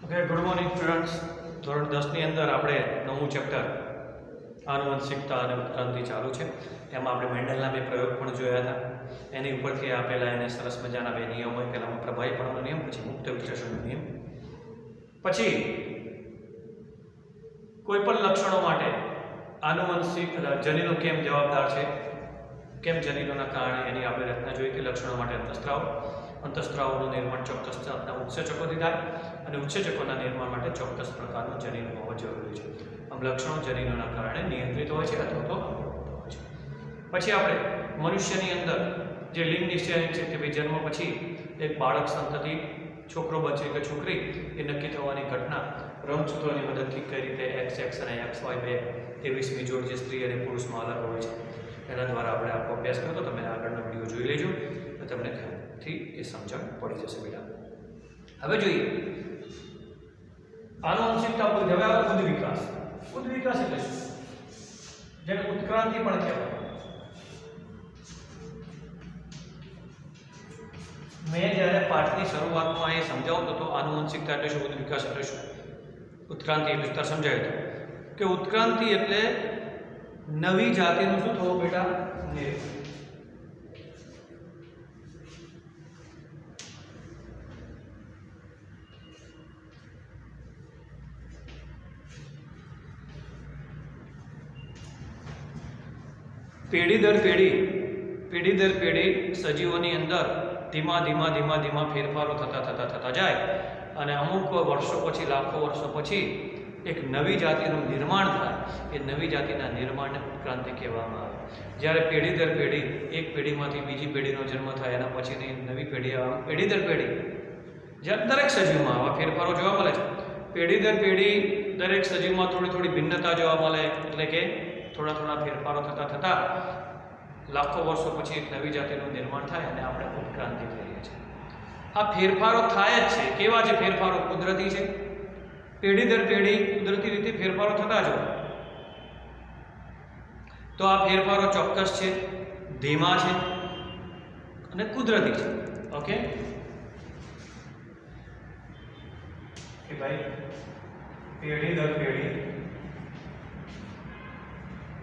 Okay, good morning students. ધોરણ 10 ની અંદર આપણે નવું ચેપ્ટર આનુવંશિકતા અને ઉત્ક્રાંતિ ચાલુ છે। એમાં આપણે મેન્ડલના બે પ્રયોગ પણ જોયા હતા। એની ઉપરથી આપેલા એને સરસ મજાના બે નિયમો, પહેલામાં પ્રભાવીપણાનો નિયમ, પછી મુક્ત વિશ્લેષણનો નિયમ। પછી કોઈ પણ લક્ષણો માટે આનુવંશિક જનીનો કેમ જવાબદાર છે, કેમ જનીનોના કારણે એની આપણે રચના જોઈ કે લક્ષણો માટે અંતઃસ્ત્રાવોનું નિર્માણ ચોક્કસ જાતના ઉત્સેચકોથી થાય અને ઉત્સેચકોના નિર્માણ માટે ચોક્કસ પ્રકારનું જનીન હોવું જરૂરી છે। આમ લક્ષણો જનીનોના કારણે નિયંત્રિત હોય છે અથવા તો અવરોધ હોય છે। પછી આપણે મનુષ્યની અંદર જે લિંગ નિશ્ચયન છે કે ભાઈ જન્મ પછી એક બાળક સંતતિ છોકરો બચે કે છોકરી એ નક્કી થવાની ઘટના રંગસૂત્રોની મદદથી કઈ રીતે XX અને XY બે 23મી જોડ જે સ્ત્રી અને પુરુષમાં અલગ હોય છે એના દ્વારા આપણે આખો અભ્યાસ કર્યો। તો તમે આગળનો વિડીયો જોઈ લેજો તો તમને ધ્યાનથી એ સમજણ પડી જશે બેટા। હવે જોઈએ આનુવંશિકતા પર હવે આવે બુદ્ધ વિકાસ। બુદ્ધ વિકાસ એટલે શું? જેને ઉત્ક્રાંતિ પણ કહેવાય। મેં જ્યારે પાઠની શરૂઆતમાં એ સમજાવતો હતો આનુવંશિકતા એટલે શું, બુદ્ધ વિકાસ એટલે શું, ઉત્ક્રાંતિ એટલે વિસ્તાર સમજાવ્યો હતો કે ઉત્ક્રાંતિ એટલે નવી જાતિનું શું થવું બેટા, નિર્માણ। પેઢી દર પેઢી સજીવોની અંદર ધીમા ધીમા ફેરફારો થતા જાય અને અમુક વર્ષો પછી, લાખો વર્ષો પછી એક નવી જાતિનું નિર્માણ થાય। એ નવી જાતિના નિર્માણને ઉત્ક્રાંતિ કહેવામાં આવે। જ્યારે પેઢી દર પેઢી એક પેઢીમાંથી બીજી પેઢીનો જન્મ થાય એના પછીની નવી પેઢી આવે, પેઢી દર પેઢી જ્યારે દરેક સજીવમાં આવા ફેરફારો જોવા મળે છે। પેઢી દર પેઢી દરેક સજીવમાં થોડી ભિન્નતા જોવા મળે, એટલે કે થોડા ફેરફારો થતા લાખો વર્ષો પછી એક નવી જાતિનું નિર્માણ થાય અને આપણે ઉત્ક્રાંતિ કહીએ છીએ। આ ફેરફારો થાય જ છે। કેવા છે ફેરફારો? કુદરતી છે। પેઢી દર પેઢી કુદરતી રીતે ફેરફારો થતા જ હોય। તો આ ફેરફારો ચોક્કસ છે, ધીમા છે અને કુદરતી છે। ઓકે કે ભાઈ પેઢી દર પેઢી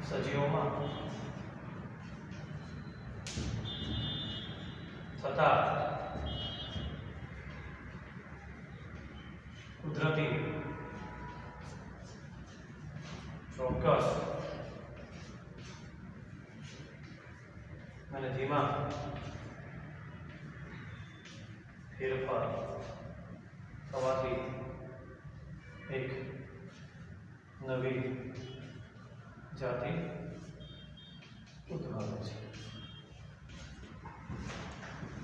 સજીવોમાં થતા કુદરતી ચોક્કસ અને ધીમા ફેરફાર થવાથી એક નવી જાતિ ઉદ્ભવે છે।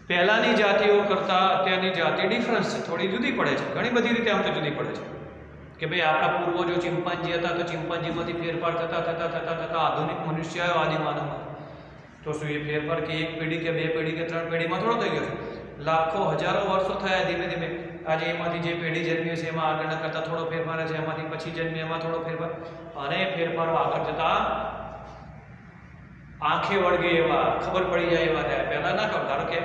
પહેલાની જાતિઓ કરતાં અત્યારની જાતિ ડિફરન્સ છે, થોડી જુદી પડે છે, ઘણી બધી રીતે આમ તો જુદી પડે છે કે ભાઈ આપણા પૂર્વજો ચિમ્પાન્જી હતા તો ચિમ્પાન્જીમાંથી ફેરફાર થતા આધુનિક મનુષ્ય આવ્યો આદિમાનવમાં। તો શું એ ફેરફાર કે એક પેઢી કે બે પેઢી કે ત્રણ પેઢીમાં થોડો થઈ ગયો છે? લાખો હજારો વર્ષો થયા ધીમે આજે એમાંથી જે પેઢી જન્મી છે એમાં આગળના કરતાં થોડો ફેરફાર છે, એમાંથી પછી જન્મી એમાં થોડો ફેરફાર, અને ફેરફારો આગળ જતા આંખે વળગે એવા, ખબર પડી જાય એવા થયા। પહેલાં ના ખબર, ધારો કે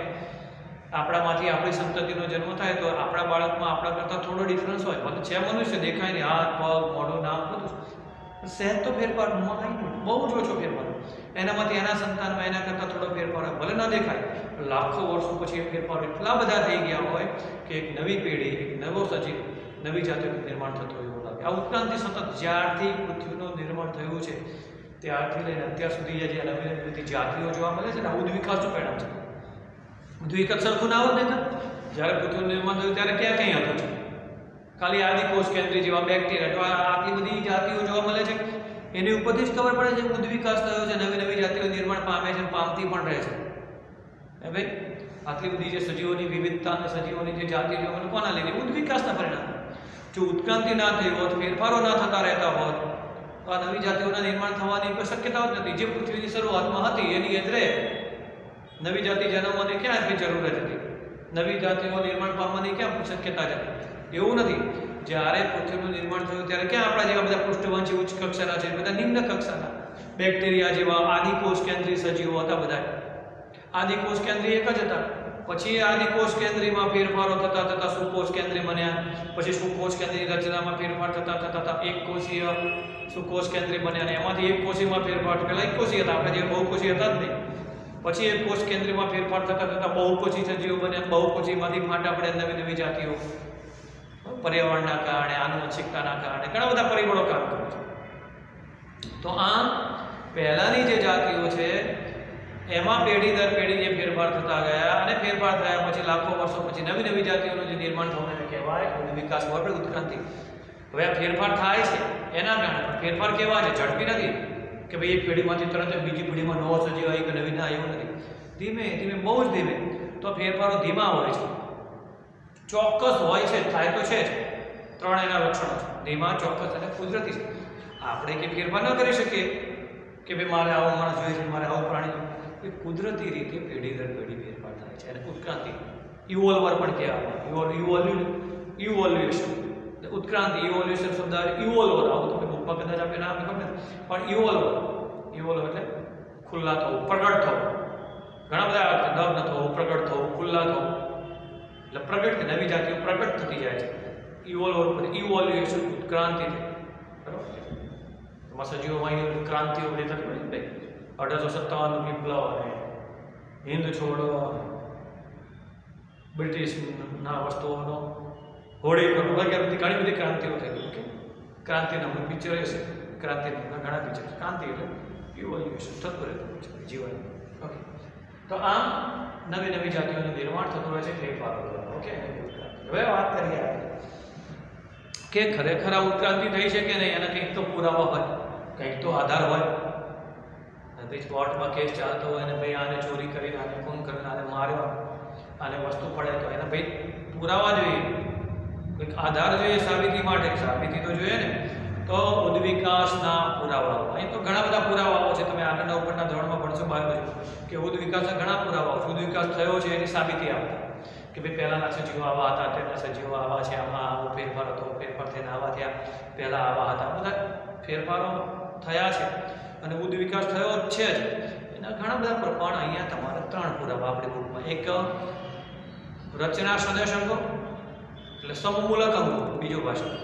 આપણામાંથી આપણી સંતતિનો જન્મ થાય તો આપણા બાળકમાં આપણા કરતાં થોડો ડિફરન્સ હોય, ભલે છે મનુષ્ય દેખાય નહીં, હાથ પગ મોઢું નામ બધું સહેજ તો ફેરફાર બહુ જ ઓછો ફેરફાર, એનામાંથી એના સંતાનમાં એના કરતાં થોડો ફેરફાર હોય, ભલે ન દેખાય, લાખો વર્ષો પછી એ ફેરફાર એટલા બધા થઈ ગયા હોય કે એક નવી પેઢી, એક નવો સજીવ, નવી જાતિનું નિર્માણ થતું એવું લાગે। આ ઉત્ક્રાંતિ સતત જ્યારથી પૃથ્વીનું નિર્માણ થયું છે ત્યારથી લઈને અત્યાર સુધી જે નવી જાતિઓ જોવા મળે છે ને, આ ઉદ્વિકાસનું પરિણામ છે। ઉદ્વિકાસ સરખું ના હોત ને, જ્યારે પૃથ્વીનું નિર્માણ થયું ત્યારે ક્યાં હતું છે? ખાલી આદિકોષ કેન્દ્રી જેવા બેક્ટેરિયા, આટલી બધી જાતિઓ જોવા મળે છે। એની ઉપરથી જ ખબર પડે છે ઉદ્વિકાસ થયો છે, નવી જાતિઓ નિર્માણ પામે છે, પામતી પણ રહે છે। હે ભાઈ, આટલી બધી જે સજીવોની વિવિધતા અને સજીવોની જે જાતિ જોવા મળે કોના લઈને? ઉદ્વિકાસના પરિણામ। જો ઉત્ક્રાંતિ ના થઈ હોત, ફેરફારો ના થતા રહેતા હોત તો આ નવી જાતિઓના નિર્માણ થવાની કોઈ શક્યતા જ નથી। જે પૃથ્વીની શરૂઆતમાં હતી એની જ રહે। નવી જાતિ જન્મવાની ક્યાં એટલી જરૂરત હતી? નવી જાતિઓ નિર્માણ પામવાની ક્યાં શક્યતા છે? એવું નથી। જ્યારે પૃથ્વીનું નિર્માણ થયું ત્યારે ક્યાં આપણા જેવા બધા પૃષ્ઠવંશી ઉચ્ચ કક્ષાના છે, બધા નિમ્ન કક્ષાના બેક્ટેરિયા જેવા આદિકોષ કેન્દ્રીય સજીવો હતા। બધા આદિકોષ કેન્દ્રીય એક જ હતા, પછી આદિકોષ કેન્દ્રીયમાં ફેરફારો થતા થતા સુકોષ કેન્દ્રી બન્યા, પછી સુકોષ કેન્દ્રી રચનામાં ફેરફાર થતા થતા એક કોષીય સુકોષ કેન્દ્રી બન્યા અને એમાંથી એક કોષીયમાં ફેરફાર, પહેલા એક કોષીય હતા આપણે, જે બહુકોષી હતા જ નહીં, પછી એક કોષ કેન્દ્રીયમાં ફેરફાર થતા થતા બહુકોષી સજીવો બન્યા, બહુકોષીમાંથી ફાટા પડે નવી નવી જાતિઓ, પર્યાવરણના કારણે, આનુવંશિકતાના કારણે ઘણા બધા પરિબળો કામ કરે છે. તો આ પહેલાની જે જાતિઓ છે એમાં પેઢી દર પેઢી જે ફેરફાર થતા ગયા અને ફેરફાર થયા પછી લાખો વર્ષો પછી નવી નવી જાતિઓનું જે નિર્માણ થવાનું એને કહેવાય વિકાસ, આપણે ઉત્ક્રાંતિ. હવે આ ફેરફાર થાય છે એના કારણે ફેરફાર કેવા છે? ઝડપી નથી કે ભાઈ એક પેઢીમાંથી તરત જ બીજી પેઢીમાં નવો સજીવ આવી કે નવી ના એવું નથી. ધીમે ધીમે, બહુ જ ધીમે. તો ફેરફારો ધીમા હોય છે, ચોક્કસ હોય છે, થાય તો છે જ. ત્રણ એના લક્ષણો છે: ધીમા, ચોક્કસ અને કુદરતી છે. આપણે કે ફેરફાર ન કરી શકીએ કે ભાઈ મારે આવો માણસ જોઈએ છે, મારે આવું પ્રાણી જોઈએ. એ કુદરતી રીતે પેઢી દર પેઢી ફેરફાર થાય છે અને ઉત્ક્રાંતિ, ઇવોલ્વર પણ કહેવામાં, ઇવોલ્યુશન, ઉત્ક્રાંતિ, ઇવોલ્યુશન શબ્દ ઇવોલ્વર, આવું તમે બુકમાં કદાચ આપણે નામ ખબર નથી, પણ ઇવોલ્વર એટલે ખુલ્લા થવું, પ્રગટ થવું. ઘણા બધા અર્થ, નગ્ન થવું, પ્રગટ થવું, ખુલ્લા થવું, એટલે પ્રગટ, નવી જાતિઓ પ્રગટ થતી જાય છે. ઇવોલ્વર પછી ઇવોલ્યુશન, ઉત્ક્રાંતિ છે. બરાબર? એમાં સજીવોમાં ક્રાંતિઓ બધી થતી હોય ને. 1857 વિપ્લવ અને હિન્દ છોડો, બ્રિટિશના વસ્તુઓનો હોળીકરણ વગેરે બધી ઘણી બધી ક્રાંતિઓ થઈ. ઓકે, ક્રાંતિના પિક્ચર છે, ક્રાંતિના ઘણા પિક્ચર. ક્રાંતિ એટલે ઇવોલ્યુશન થતું રહેતું હોય છે જીવન. ઓકે, તો આમ નવી નવી જાતિઓનું નિર્માણ થતું રહે છે ફેરફારો દ્વારા. ઓકે, હવે વાત કરીએ કે ખરેખર આ ઉત્ક્રાંતિ થઈ છે કે નહીં, એના કંઈક તો પુરાવા હોય, કંઈક તો આધાર હોય. ભાઈ કોર્ટમાં કેસ ચાલતો હોય અને ભાઈ આને ચોરી કરીને, આને ખૂન કરીને, આને માર્યો, આને વસ્તુ પડે, તો એને ભાઈ પુરાવા જોઈએ, કંઈક આધાર જોઈએ સાબિતી માટે. સાબિતી તો જોઈએ ને. તો ઉદ્વિકાસના પુરાવાઓ, અહીં તો ઘણા બધા પુરાવાઓ છે. તમે આગળના ઉપરના ધોરણમાં ભણશો બાયોલોજી કે ઉદ્વિકાસના ઘણા પુરાવાઓ છે. ઉદ્વિકાસ થયો છે એની સાબિતી આપતા કે ભાઈ પહેલાંના સજીવો આવા હતા, તેના સજીવો આવા છે, આમાં આવો ફેરફાર હતો, ફેરફાર થઈને આવા થયા, પહેલાં આવા હતા, બધા ફેરફારો થયા છે અને ઉદ્વિકાસ થયો જ છે જ. એના ઘણા બધા પ્રમાણ અહીંયા તમારે 3 પુરાવા આપણી બુકમાં. એક રચના સદસ્ય અંગો એટલે સમમૂલક અંગો, બીજો ભાષા,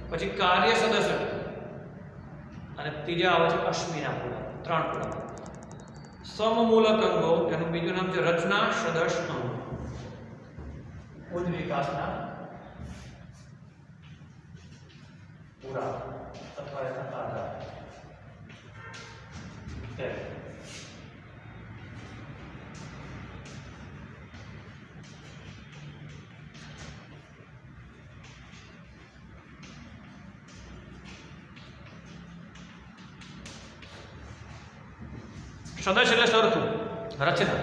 પછી કાર્ય સદસ્ય અને ત્રીજા આવે છે અશ્મિના પુરાવા. 3 પુરાવા. સમમૂલક અંગો, એનું બીજું નામ છે રચના સદસ્ય અંગો. ઉદ્વિકાસના પુરાવા અથવા એના આધાર. સદસ્ય એટલે સરખું, રચના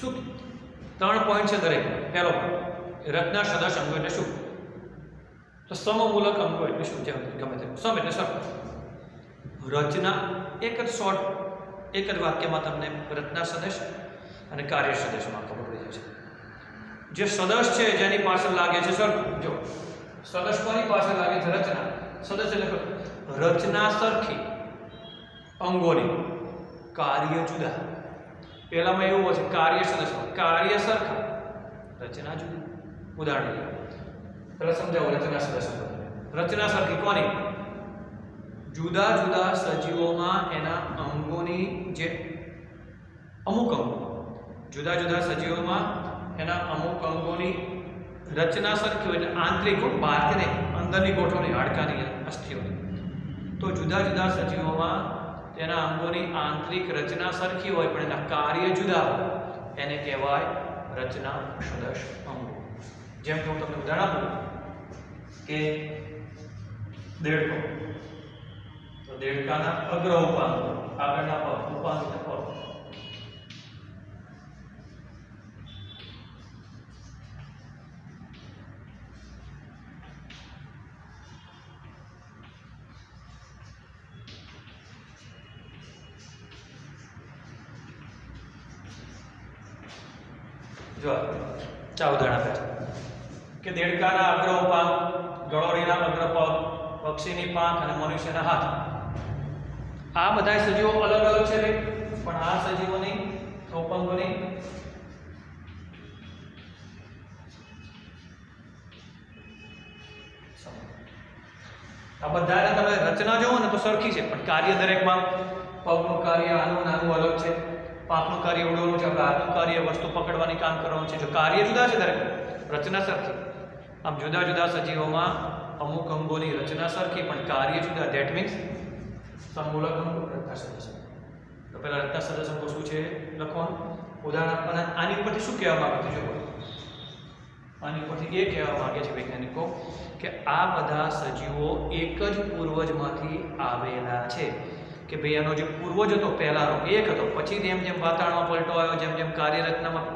શું? 3 પોઈન્ટ છે દરેક. પહેલો રચના સદસ્ય અંગો એટલે શું? તો સમમૂલક અંગો એટલે શું? જેમ ગમે તે સમ એટલે સરખું. રચના એક જ શોર્ટ, એક જ વાક્યમાં તમને રચના સદસ્ય અને કાર્ય સદસ્યમાં ખબર પડી જશે. જે સદસ્ય છે જેની પાછળ લાગે છે સરખું. જો સદસ્ય કોની પાછળ લાગે છે? રચના. સદસ્ય એટલે રચના સરખી, અંગોની, કાર્ય જુદા. પહેલામાં એવું હોય છે કાર્ય સદસ્ય, કાર્ય સરખા, રચના જુદી. ઉદાહરણ પહેલા સમજાવો. રચના સદસ્ય, રચના સરખી કોની? જુદા જુદા સજીવોમાં એના અંગોની, જે અમુક અંગો, જુદા જુદા સજીવોમાં એના અમુક અંગોની રચના સરખી હોય, એટલે આંતરિક, બહારથી નહીં, અંદરની ગોઠવણી, હાડકાની, અસ્થિઓની. તો જુદા જુદા સજીવોમાં તેના અંગોની આંતરિક રચના સરખી હોય પણ એના કાર્ય જુદા હોય, એને કહેવાય રચના સદસ્ય અંગો. જેમ કે હું તમને ઉદાહરણ આપું કે દેડકો, તો દેડકાના અગ્ર ઉપાંગ, આગળના પગ, ઉપાંગ પગ. જો ચા ઉદાહરણ આપે છે કે દેડકાના અગ્ર ઉપાંગ, ગળોરીના અગ્ર પગ, પક્ષીની પાંખ અને મનુષ્યના હાથ. આ બધા સજીવો અલગ અલગ છે પણ આ સજીવોની ઉપાંગોની આ બધાને તમે રચના જોવો ને તો સરખી છે, પણ કાર્ય દરેકમાં પગનું કાર્ય આનું નાનું અલગ છે, પાંખનું કાર્ય ઉડવાનું છે, આપણે હાથનું કાર્ય વસ્તુ પકડવાની કામ કરવાનું છે. જો કાર્ય જુદા છે દરેક, રચના સરખી. આમ જુદા જુદા સજીવોમાં અમુક અંગોની રચના સરખી પણ કાર્ય જુદા. ધેટ મીન્સ સમમૂલક અંગો, રચના સદસ્ય. તો પહેલા રચના સદસ્ય અંગો શું છે લખવાનું. ઉદાહરણ આપવાના. આની ઉપરથી શું કહેવા માંગે છે? જો આની ઉપરથી એ કહેવા માંગે છે વૈજ્ઞાનિકો કે આ બધા સજીવો એક જ પૂર્વજમાંથી આવેલા છે. કે ભાઈ એનો જે પૂર્વજ હતો પહેલાનો એક હતો, પછી જેમ જેમ વાતાવરણમાં પલટો આવ્યો, જેમ જેમ કાર્ય રચનામાં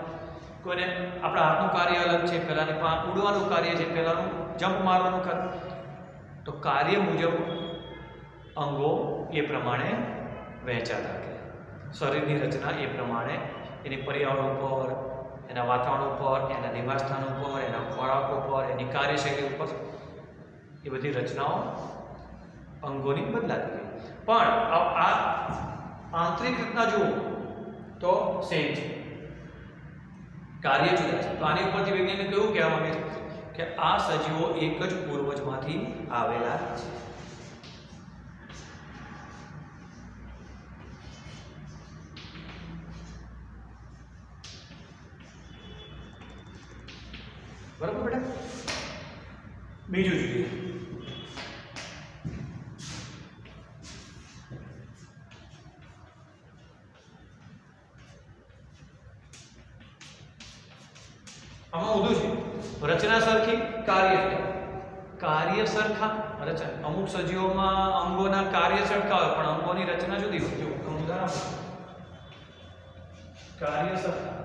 કોઈને આપણા હાથનું કાર્ય અલગ છે, પહેલાંની પાંખ ઉડવાનું કાર્ય છે, પહેલાંનું જમ્પ મારવાનું કાર્ય, તો કાર્ય મુજબ અંગો એ પ્રમાણે વહેંચાતા ગયા. શરીરની રચના એ પ્રમાણે એની પર્યાવરણ ઉપર, એના વાતાવરણ ઉપર, એના નિવાસસ્થાન ઉપર, એના ખોરાક ઉપર, એની કાર્યશૈલી ઉપર એ બધી રચનાઓ અંગોની બદલાતી ગઈ. પણ આ આંતરિક રચના જુઓ તો સેમ છે, કાર્ય જુદા છે. તો આની ઉપરથી વૈજ્ઞાનિક એવું કહેવા માંગે છે કે આ સજીવો એક જ પૂર્વજમાંથી આવેલા છે. બરાબર બેટા? બીજું જોઈએ. આમાં ઊંધું છે. રચના સરખી, કાર્ય સરખા. રચના અમુક સજીવોમાં અંગોના કાર્ય સરખા હોય પણ અંગોની રચના જુદી હોય. જો ઉદાહરણ કાર્ય સરખા,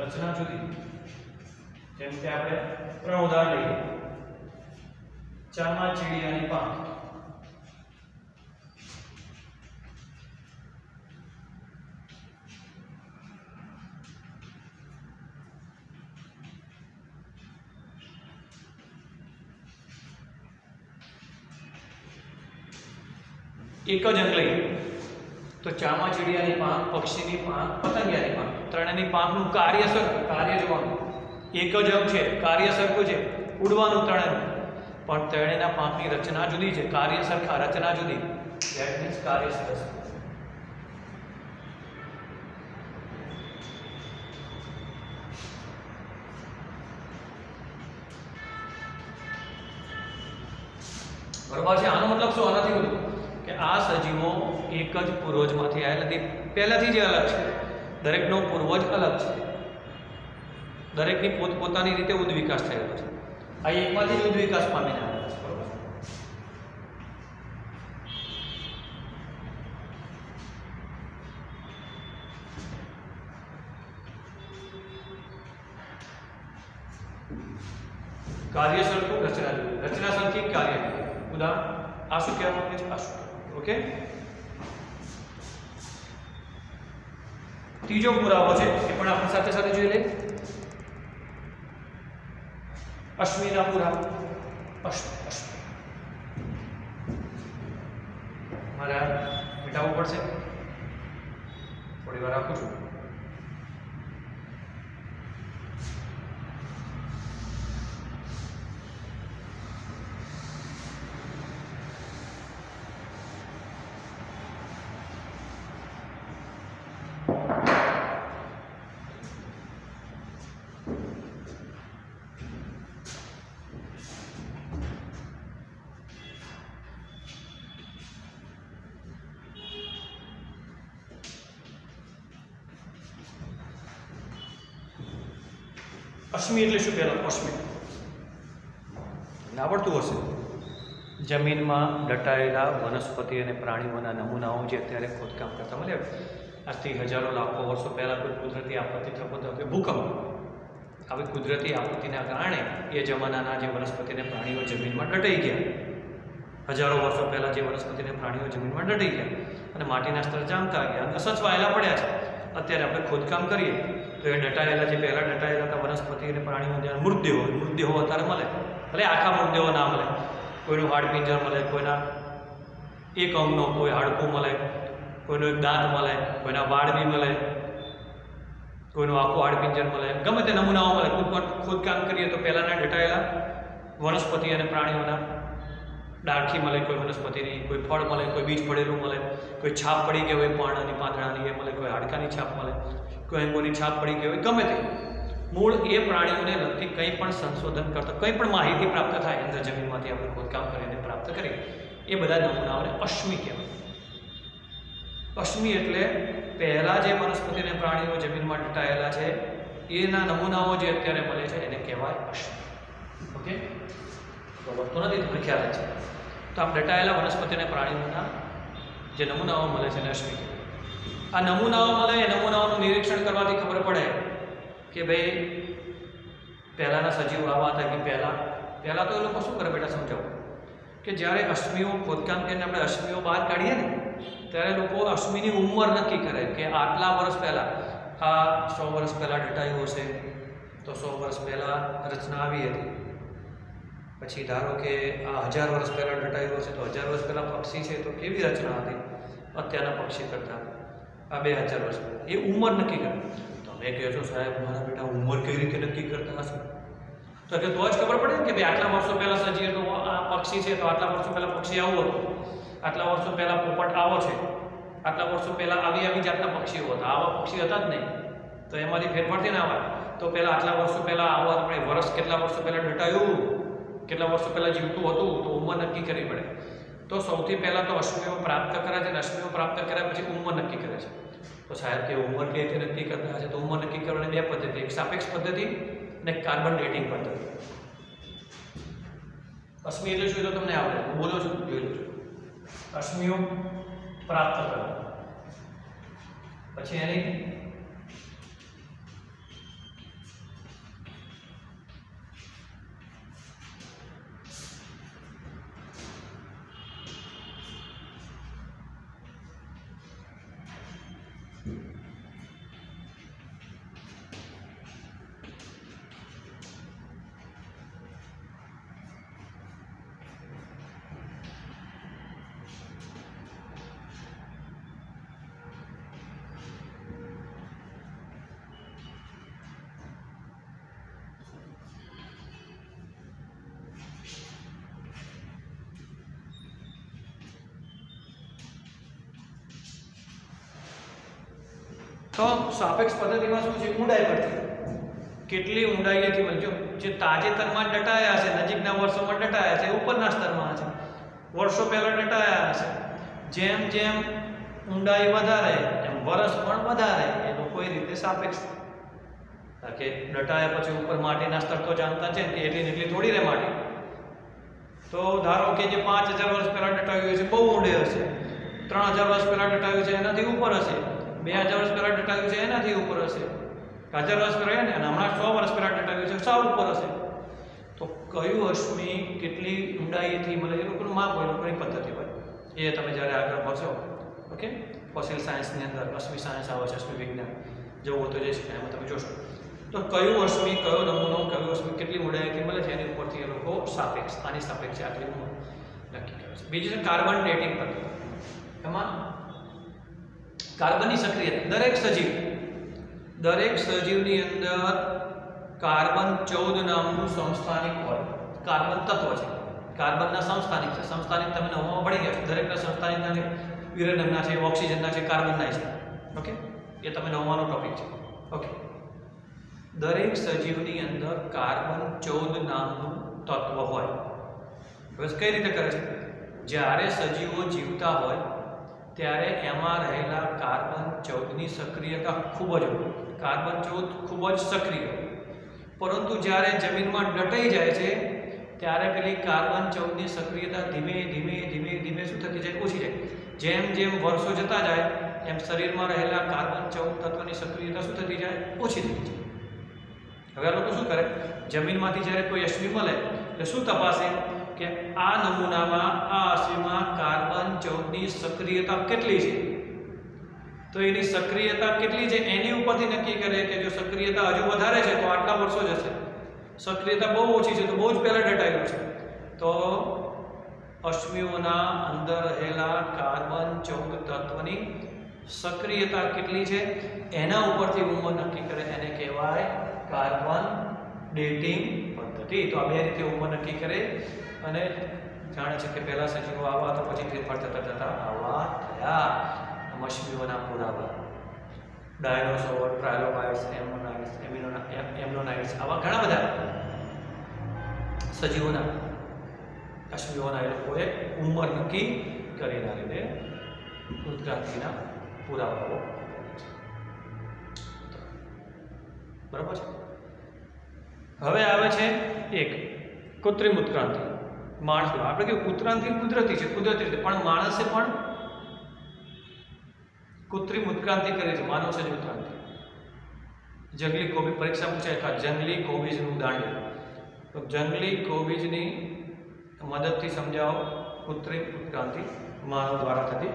રચના જુદી. જેમ કે આપણે 3 ઉદાહરણ લઈએ. ચામાચીડિયાની પાંખ. એક જ અંગ લઈએ તો ચામાચીડિયાની પાંખ, પક્ષીની પાંખ, પતંગિયાની પાંખ, ત્રણેયની પાંખનું કાર્ય સરખું. કાર્ય જોવાનું, એક જ અંગ છે, કાર્ય સરખું છે, ઉડવાનું ત્રણેયનું, પણ ત્રણેયના પાંખની રચના જુદી છે. કાર્ય સરખા, રચના જુદી. ધેટ મીન્સ કાર્ય સરસ. બરોબર છે? આનો મતલબ શું? આનાથી બધું કે આ સજીવો એક જ પૂર્વજમાંથી આવેલા નથી, પહેલાથી જ અલગ છે. દરેકનો પૂર્વજ અલગ છે, દરેકની પોતપોતાની રીતે ઉદ્વિકાસ થયેલો છે. આ એકમાંથી જ ઉદ્વિકાસ પામીને આવેલા છે. બરોબર? કાર્ય સરખું, રચના જુદી. રચના સરખી, કાર્ય જુદી. ઉદાહરણ આ શું કહેવા માંગે છે? આ શું? ઓકે. ત્રીજો પુરાવો છે એ પણ આપણે સાથે સાથે જોઈ લઈએ. અશ્મિના પુરાવો. અશ્મિ મારે મિટાવવું પડશે, થોડી વાર રાખું છું. અશ્મિ એટલે શું? પહેલા અશ્મિ આવડતું હશે. જમીનમાં દટાયેલા વનસ્પતિ અને પ્રાણીઓના નમૂનાઓ જે અત્યારે ખોદકામ કરતા મળ્યા, આજથી હજારો લાખો વર્ષો પહેલાં કોઈ કુદરતી આપત્તિ થતો કે ભૂકંપ, આવી કુદરતી આપત્તિના કારણે એ જમાનાના જે વનસ્પતિ અને પ્રાણીઓ જમીનમાં દટાઈ ગયા. હજારો વર્ષો પહેલાં જે વનસ્પતિ અને પ્રાણીઓ જમીનમાં દટાઈ ગયા અને માટીના સ્તર જામતા ગયા અને સચવાયેલા પડ્યા છે. અત્યારે આપણે ખોદકામ કરીએ તો એ દટાયેલા, જે પહેલાં દટાયેલા હતા વનસ્પતિ અને પ્રાણીઓ, જ્યાં મૃતદેહો અત્યારે મળે, ભલે આખા મૃતદેહો ના મળે, કોઈનું હાડપિંજર મળે, કોઈના એક અંગનો કોઈ હાડકું મળે, કોઈનો એક દાંત મળે, કોઈના વાળ બી મળે, કોઈનું આખું હાડપિંજર મળે, ગમે તે નમૂનાઓ મળે. ખોદકામ કરીએ તો પહેલાંના દટાયેલા વનસ્પતિ અને પ્રાણીઓના ડાળખી મળે, કોઈ વનસ્પતિની, કોઈ ફળ મળે, કોઈ બીજ પડેલું મળે, કોઈ છાપ પડી ગઈ હોય પાંદડાની પાંદડાની એ મળે, કોઈ હાડકાની છાપ મળે, કોઈ અંગોની છાપ પડી ગઈ હોય, ગમે તે મૂળ એ પ્રાણીઓને લગતી કંઈ પણ સંશોધન કરતા કંઈ પણ માહિતી પ્રાપ્ત થાય અંદર જમીનમાંથી આપણે ખોદકામ કરીને પ્રાપ્ત કરીએ એ બધા નમૂનાઓને અશ્મિ કહેવાય. અશ્મિ એટલે પહેલાં જે વનસ્પતિ અને પ્રાણીઓ જમીનમાં દટાયેલા છે એના નમૂનાઓ જે અત્યારે મળે છે એને કહેવાય અશ્મિ. ઓકે, તો વધતો નથી, તમને ખ્યાલ જ છે. તો આમ દટાયેલા વનસ્પતિ અને પ્રાણીઓના જે નમૂનાઓ મળે છે એને અશ્મિ કહેવાય. આ નમૂનાઓ મળે એ નમૂનાઓનું નિરીક્ષણ કરવાથી ખબર પડે કે ભાઈ પહેલાંના સજીવો આવા હતા કે પહેલાં તો એ લોકો શું કરે બેટા સમજાવો કે જ્યારે અશ્મિઓ ખોદકામ કરીને આપણે અશ્મિઓ બહાર કાઢીએ ને ત્યારે લોકો અશ્મિની ઉંમર નક્કી કરે કે આટલા વર્ષ પહેલાં આ 100 વર્ષ પહેલાં દટાયું હશે તો 100 વર્ષ પહેલાં રચના આવી હતી. પછી ધારો કે આ 1000 વર્ષ પહેલાં દટાયું હશે તો 1000 વર્ષ પહેલાં પક્ષી છે તો કેવી રચના હતી અત્યારના પક્ષી કરતાં આ 2000 વર્ષ પહેલાં એ ઉંમર નક્કી કરે. તમે કહો છો સાહેબ મારા બેટા ઉંમર કઈ રીતે નક્કી કરતા હશે? તો કે તો જ ખબર પડે કે ભાઈ આટલા વર્ષો પહેલાં સજીવ તો આ પક્ષી છે તો આટલા વર્ષો પહેલાં પક્ષી આવું હતું, આટલા વર્ષો પહેલાં પોપટ આવો છે, આટલા વર્ષો પહેલાં આવી જાતના પક્ષીઓ હતા, આવા પક્ષી હતા જ નહીં તો એમાંથી ફેરફારથી ના આવે. તો પહેલાં આટલા વર્ષો પહેલાં આવા આપણે વર્ષ કેટલા વર્ષો પહેલાં દટાયું, કેટલા વર્ષો પહેલાં જીવતું હતું તો ઉંમર નક્કી કરવી પડે. તો સૌથી પહેલાં તો અશ્મિઓ પ્રાપ્ત કરે છે અને અશ્મિઓ પ્રાપ્ત કર્યા પછી ઉંમર નક્કી કરે છે. તો સાહેબ કે ઉંમર કઈ રીતે નક્કી કરતા હશે? તો ઉંમર નક્કી કરવાની બે પદ્ધતિ, એક સાપેક્ષ પદ્ધતિ અને કાર્બન ડેટિંગ પદ્ધતિ. અશ્મિ એટલે શું તો તમને આવડે, હું બોલો છું જોઈ લો છો. અશ્મિઓ પ્રાપ્ત કરો પછી એની તો સાપેક્ષ પદ્ધતિમાં શું છે? ઊંડાઈ પરથી કેટલી ઊંડાઈએથી મળજો જે તાજેતરમાં દટાયા હશે, નજીકના વર્ષોમાં દટાયા છે, ઉપરના સ્તરમાં છે, વર્ષો પહેલા દટાયા હશે. જેમ જેમ ઊંડાઈ વધારે એમ વર્ષ પણ વધારે, એનો કોઈ રીતે સાપેક્ષ. કે દટાયા પછી ઉપર માટીના સ્તર તો જાણતા છે કે એટલી એટલી થોડી રહે માટી. તો ધારો કે જે 5000 વર્ષ પહેલા દટાયું છે બહુ ઊંડે હશે, 3000 વર્ષ પહેલા દટાયું છે એનાથી ઉપર હશે, 2000 વર્ષ પહેલા દટાયું છે એનાથી ઉપર હશે, 1000 વર્ષ પહેલા ને હમણાં 100 વર્ષ પહેલા દટાયું છે સાવ ઉપર હશે. તો કયું અશ્મિ કેટલી ઊંડાઈથી મળે એ લોકોનું માપ હોય, લોકોની પદ્ધતિ હોય. એ તમે જ્યારે આગળ ભણશો ઓકે ફોસિલ સાયન્સની અંદર અશ્મિ સાયન્સ આવે છે, અશ્મિ વિજ્ઞાન જવું તો જઈ શકે એમાં તમે જોશો. તો કયું અશ્મિ, કયો નમૂનો, કયું અશ્મિ કેટલી ઊંડાઈથી મળે છે એની ઉપરથી એ લોકો સાપેક્ષ, આની સાપેક્ષ આટલી ઉંમર નક્કી કરે છે. બીજું છે કાર્બન ડેટિંગ પદ્ધતિ. એમાં કાર્બનની સક્રિયતા દરેક સજીવની અંદર કાર્બન 14 નામનું સમસ્થાનિક હોય. કાર્બન તત્વ છે, કાર્બનના સમસ્થાનિક છે. સમસ્થાનિક તમે નવમાં પડી ગયા છો, દરેકના સમસ્થાનિકના છે, યુરેનિયમના છે, ઓક્સિજનના છે, કાર્બનના છે. ઓકે, એ તમે નવમાનો ટોપિક છે. ઓકે, દરેક સજીવની અંદર કાર્બન 14 નામનું તત્વ હોય. બસ કઈ રીતે કરે છે? જ્યારે સજીવો જીવતા હોય ત્યારે એમાં રહેલા કાર્બન 14ની સક્રિયતા ખૂબ જ હોય. કાર્બન 14 ખૂબ જ સક્રિય, પરંતુ જ્યારે જમીનમાં દટાઈ જાય છે ત્યારે પેલી કાર્બન 14ની સક્રિયતા ધીમે ધીમે શું થતી જાય? ઓછી જાય. જેમ જેમ વર્ષો જતા જાય એમ શરીરમાં રહેલા કાર્બન 14 તત્વની સક્રિયતા શું થતી જાય? ઓછી થતી જાય. હવે આ લોકો શું કરે? જમીનમાંથી જ્યારે કોઈ અશ્મિ મળે એટલે શું તપાસે કે આ નમૂનામાં આ અશ્મિમાં કાર્બન 14ની સક્રિયતા કેટલી છે. તો એની સક્રિયતા કેટલી છે એની ઉપરથી નક્કી કરે કે જો સક્રિયતા હજુ વધારે છે તો આટલા વર્ષો જશે, સક્રિયતા બહુ ઓછી છે તો બહુ જ પહેલા દટાયેલું છે. તો અશ્મિઓના અંદર રહેલા કાર્બન 14 તત્વની સક્રિયતા કેટલી છે એના ઉપરથી ઉંમર નક્કી કરે, એને કહેવાય કાર્બન ડેટિંગ પદ્ધતિ. તો આ બે રીતે ઉંમર નક્કી કરે અને જાણે છે કે પહેલા સજીવો આવા તો પછી ફેરફાર થતા થતા આવા થયા. અશ્મિઓના પુરાવા, ડાયનોસોર, ટ્રાયલોબાઇટ્સ, એમ્નોનાઇટ્સ, આવા ઘણા બધા સજીવોના અશ્મિઓના એ લોકોએ ઉંમર નક્કી કરીને લીધે ઉત્ક્રાંતિના પુરાવાઓ. બરાબર છે. હવે આવે છે એક કૃત્રિમ ઉત્ક્રાંતિ. માણસ, આપણે કે ઉત્ક્રાંતિ કુદરતી છે, કુદરતી રીતે, પણ માણસે પણ કૃત્રિમ ઉત્ક્રાંતિ કરી છે, માનવ સજીવ ઉત્ક્રાંતિ. જંગલી કોબીજ, પરીક્ષા પૂછાય જંગલી કોબીજનું ઉદાહરણ. તો જંગલી કોબીજની મદદથી સમજાવો કૃત્રિમ ઉત્ક્રાંતિ માનવ દ્વારા થતી.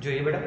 જોઈએ બેટા.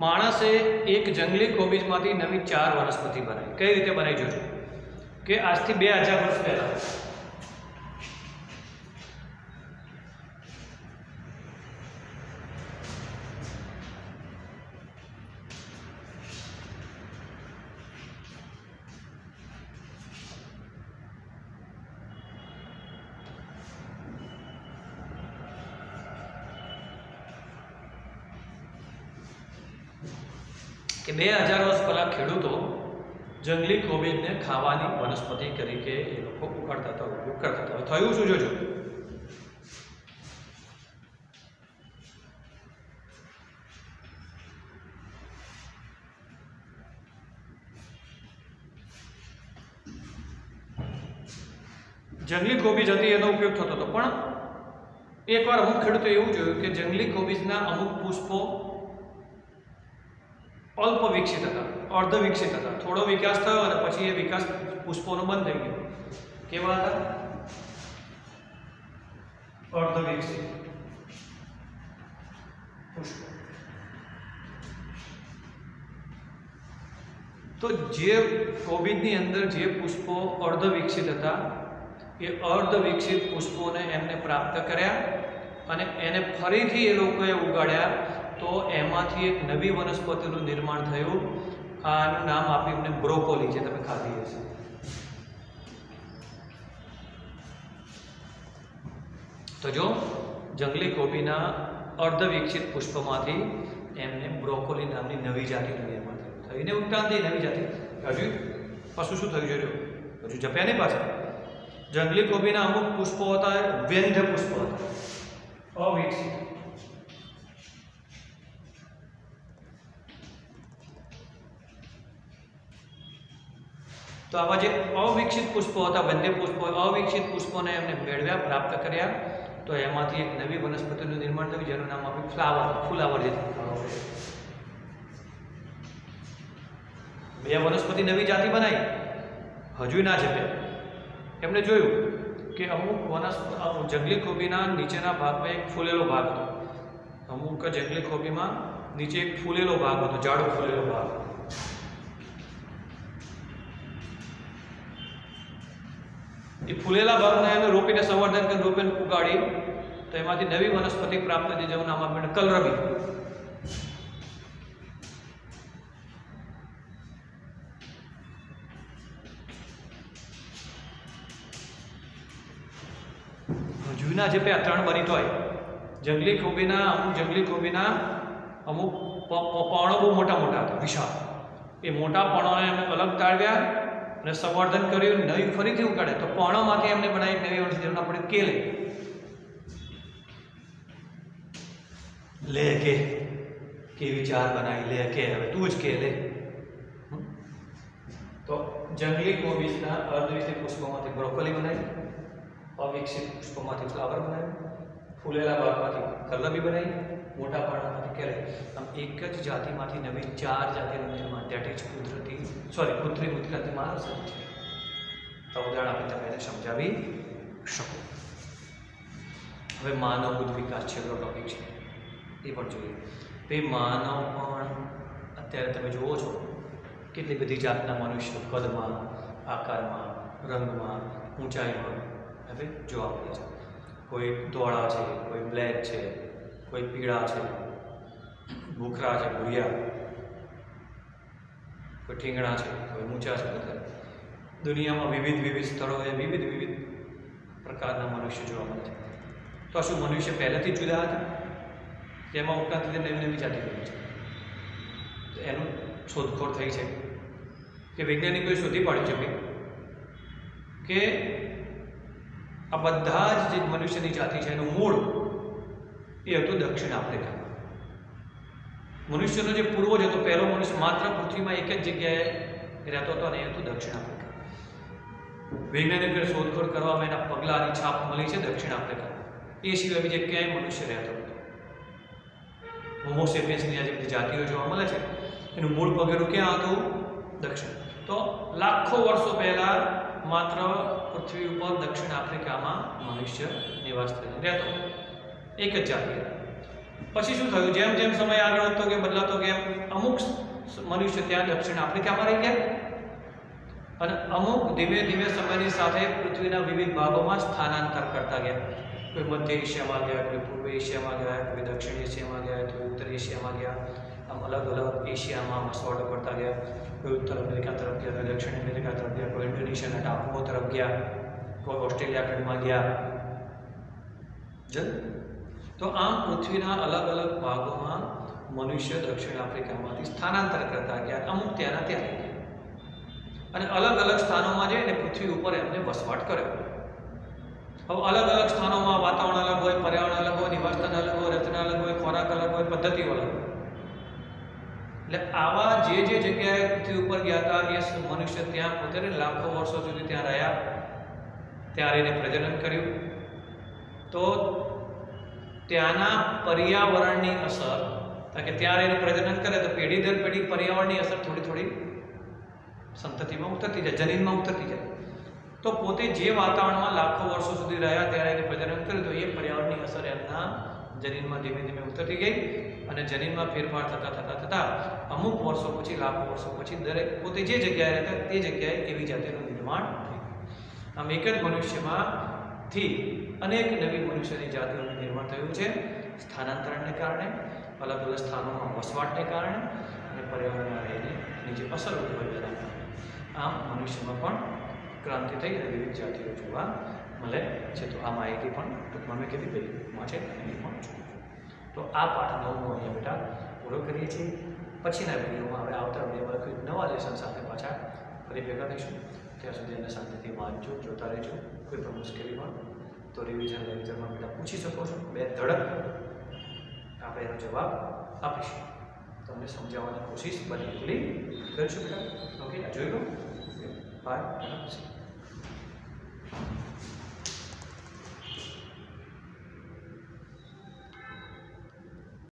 માણસે એક જંગલી કોબીજમાંથી નવી 4 વનસ્પતિ બનાવી. કઈ રીતે બનાવી જોજો કે આજથી 2000 વર્ષ પહેલા કે 2000 વર્ષ પહેલા ખેડૂતો જંગલી કોબીજને ખાવાની વનસ્પતિ તરીકે એ લોકો ઉગાડતા હતા, ઉપયોગ કરતા હતા. થયું શું જોજો. જંગલી કોબીજ હતી એનો ઉપયોગ થતો હતો, પણ એકવાર અમુક ખેડૂતો એવું જોયું કે જંગલી કોબીજના અમુક પુષ્પો અલ્પ વિકસિત હતા, અર્ધ વિકસિત હતા. થોડો વિકાસ થયો અને પછી એ વિકાસ પુષ્પોનો બંધ થઈ ગયો. કેવા હતા? અર્ધ વિકસિત પુષ્પો. તો જે કોબીજની અંદર જે પુષ્પો અર્ધ વિકસિત હતા એ અર્ધ વિકસિત પુષ્પોને એમને પ્રાપ્ત કર્યા અને એને ફરીથી એ લોકોએ ઉગાડ્યા. તો એમાંથી એક નવી વનસ્પતિનું નિર્માણ થયું. આનું નામ આપ્યું એમને બ્રોકોલી, જે તમે ખાધી હશે. તો જો જંગલી કોબીના અર્ધ વિકસિત પુષ્પમાંથી એમને બ્રોકોલી નામની નવી જાતિનું નિર્માણ થયું. થઈને ઉત્ક્રાંતિ નવી જાતિ. હજુ પશુ શું થયું જોજો, હજુ જપ્યા નહીં પાછા. જંગલી કોબીના અમુક પુષ્પો હતા વ્યંધ પુષ્પો હતા, અવિકસિત. તો આવા જે અવિકસિત પુષ્પો હતા, વંધ્ય પુષ્પો, અવિકસિત પુષ્પોને એમને મેળવ્યા, પ્રાપ્ત કર્યા. તો એમાંથી એક નવી વનસ્પતિનું નિર્માણ થયું જેનું નામ આપ્યું ફ્લાવર, ફુલાવર. જે બે વનસ્પતિ નવી જાતિ બનાવી, હજુ ના જપ્યા. એમણે જોયું કે અમુક જંગલી કોબીના નીચેના ભાગમાં એક ફૂલેલો ભાગ હતો. અમુક જંગલી કોબીમાં નીચે એક ફૂલેલો ભાગ હતો, જાડો ફૂલેલો ભાગ. એ ફૂલેલા ભાગને એમને રોપીને સંવર્ધન કરીને રોપીને ઉગાડી તો એમાંથી નવી વનસ્પતિ પ્રાપ્ત થઈ, જેનું નામ આપણે કલરવી. જૂના જે પે 3 બની હોય જંગલી કોબીના, અમુક જંગલી કોબીના અમુક પર્ણો બહુ મોટા મોટા હતા, વિશાળ. એ મોટા પર્ણોને એમને અલગ તાળવ્યા અને સંવર્ધન કર્યું, નવી ફરીથી ઉગાડે. તો પર્ણોમાંથી એમને બનાવી નવી વનસ્પતિ, જેનું આપણે કેલે. લે કે કેવી ચાર બનાવી લે કે હવે તું જ કે લે. તો જંગલી કોબીજના અર્ધવિકસિત પુષ્પોમાંથી બ્રોકોલી બનાવી, અવિકસિત પુષ્પોમાંથી ફ્લાવર બનાવી, ફૂલેલા ભાગમાંથી કલબી બનાવી, મોટા પાંદડામાંથી કેરી. આમ એક જ જાતિમાંથી નવી 4 જાતિનું નિર્માણ દેટ ઇઝ કૃત્રિમ ઉત્ક્રાંતિ માનવ સર્જિત છે. તો ઉદાહરણ આપી તમે એને સમજાવી શકો. હવે માનવ બુદ્ધ વિકાસ છેલ્લો ટોપિક છે, એ પણ જોઈએ. ભાઈ માનવ પણ અત્યારે તમે જુઓ છો કેટલી બધી જાતના મનુષ્ય કદમાં, આકારમાં, રંગમાં, ઊંચાઈમાં હવે જોવા મળે છે. કોઈ ધોળા છે, કોઈ બ્લેક છે, કોઈ પીળા છે, ભૂખરા છે, ભૂરિયા, કોઈ ઠીંગણા છે, કોઈ ઊંચા છે. બધા દુનિયામાં વિવિધ સ્થળોએ વિવિધ પ્રકારના મનુષ્ય જોવા મળે છે. તો શું મનુષ્ય પહેલેથી જ જુદા હતા? તેમાં ઉપરાંત નવી જાતિ બની છે. તો એનું શોધખોળ થઈ છે કે વૈજ્ઞાનિકોએ શોધી પાડ્યું છે કે આ બધા જ જે મનુષ્યની જાતિ છે એનું મૂળ એ હતું દક્ષિણ આફ્રિકા. મનુષ્યનો જે પૂર્વજ હતો, પહેલો મનુષ્ય માત્ર પૃથ્વીમાં એક જ જગ્યાએ રહેતો હતો અને એ હતું દક્ષિણ આફ્રિકા. વૈજ્ઞાનિકોએ શોધખોળ કરવામાં એના પગલાંની છાપ મળી છે દક્ષિણ આફ્રિકા. એ સિવાય બીજે ક્યાંય મનુષ્ય રહેતો હતો. હોમો સેપિયન્સની આ જે બધી જાતિઓ જોવા મળે છે એનું મૂળ પગેરું ક્યાં હતું? દક્ષિણ. તો લાખો વર્ષો પહેલા માત્ર પૃથ્વી ઉપર દક્ષિણ આફ્રિકામાં મનુષ્ય નિવાસ કરીને રહેતો, એક જ જાતિ. પછી શું થયું? જેમ જેમ સમય આગળ વધતો કે બદલાતો કે અમુક મનુષ્ય ત્યાં દક્ષિણ આફ્રિકામાં રહી ગયા અને અમુક ધીમે ધીમે સમયની સાથે પૃથ્વીના વિવિધ ભાગોમાં સ્થાનાંતર કરતા ગયા. કોઈ મધ્ય એશિયામાં ગયા, કોઈ પૂર્વ એશિયામાં ગયા, કોઈ દક્ષિણ એશિયામાં ગયા, કોઈ ઉત્તર એશિયામાં ગયા. આમ અલગ અલગ એશિયામાં મસવાડો પડતા ગયા. કોઈ ઉત્તર અમેરિકા તરફ ગયા, કોઈ દક્ષિણ અમેરિકા તરફ ગયા, કોઈ ઇન્ડોનેશિયાના ટાપુઓ તરફ ગયા, કોઈ ઓસ્ટ્રેલિયા ખંડમાં ગયા. તો આમ પૃથ્વીના અલગ અલગ ભાગોમાં મનુષ્ય દક્ષિણ આફ્રિકામાંથી સ્થાનાંતર કરતા ગયા. અમુક ત્યાંના ત્યાં રહી ગયા અને અલગ અલગ સ્થાનોમાં જઈને પૃથ્વી ઉપર એમને વસવાટ કર્યો. હવે અલગ અલગ સ્થાનોમાં વાતાવરણ અલગ હોય, પર્યાવરણ અલગ હોય, નિવાસસ્થાન અલગ હોય, રચના અલગ હોય, ખોરાક અલગ હોય, પદ્ધતિઓ અલગ હોય. એટલે આવા જે જગ્યાએ પૃથ્વી ઉપર ગયા હતા એ મનુષ્ય ત્યાં પોતે લાખો વર્ષો સુધી ત્યાં રહ્યા, ત્યાં રહીને પ્રજનન કર્યું. તો ત્યાંના પર્યાવરણની અસર, કે ત્યાં રહીને પ્રજનન કરે તો પેઢી દર પેઢી પર્યાવરણની અસર થોડી સંતતિમાં ઉતરતી જાય, જનીનમાં ઉતરતી જાય. તો પોતે જે વાતાવરણમાં લાખો વર્ષો સુધી રહ્યા ત્યારે એને પ્રજનન કર્યું તો એ પર્યાવરણની અસર એમના જનીનમાં ધીમે ધીમે ઉતરતી ગઈ અને જનીનમાં ફેરફાર થતાં અમુક વર્ષો પછી, લાખો વર્ષો પછી દરેક પોતે જે જગ્યાએ રહેતા તે જગ્યાએ એવી જાતિનું નિર્માણ થયું. આમ એક જ મનુષ્યમાંથી અનેક નવી મનુષ્યની જાતિઓનું નિર્માણ થયું છે સ્થાનાંતરણને કારણે, અલગ અલગ સ્થાનોમાં વસવાટને કારણે અને પર્યાવરણમાં રહીને એની જે અસર ઉત્પન્ન થતા. આમ મનુષ્યમાં પણ ક્રાંતિ થઈ અને વિવિધ જાતિઓ જોવા મળે છે. તો આ માહિતી પણ ટૂંકમાં મેં કીધી પેલીમાં છે એ પણ જોયું. તો આ પાઠ 9 અહીંયા બેટા પૂરો કરીએ છીએ. પછીના વિડીયોમાં આપણે આવતા વિડીયોમાં કોઈ નવા લેસન સાથે પાછા ફરી ભેગા થઈશું. ત્યાં સુધી એને શાંતિથી વાંચજો, જોતા રહેજો. કોઈ પણ મુશ્કેલી હોય તો રિવિઝન લેક્ચરમાં બેટા પૂછી શકો છો. બે ધડક આપણે એનો જવાબ આપીશું. તમને સમજાવવાની કોશિશ બની એટલી કરીશું બેટા. ઓકે, જોઈ લો. બાય.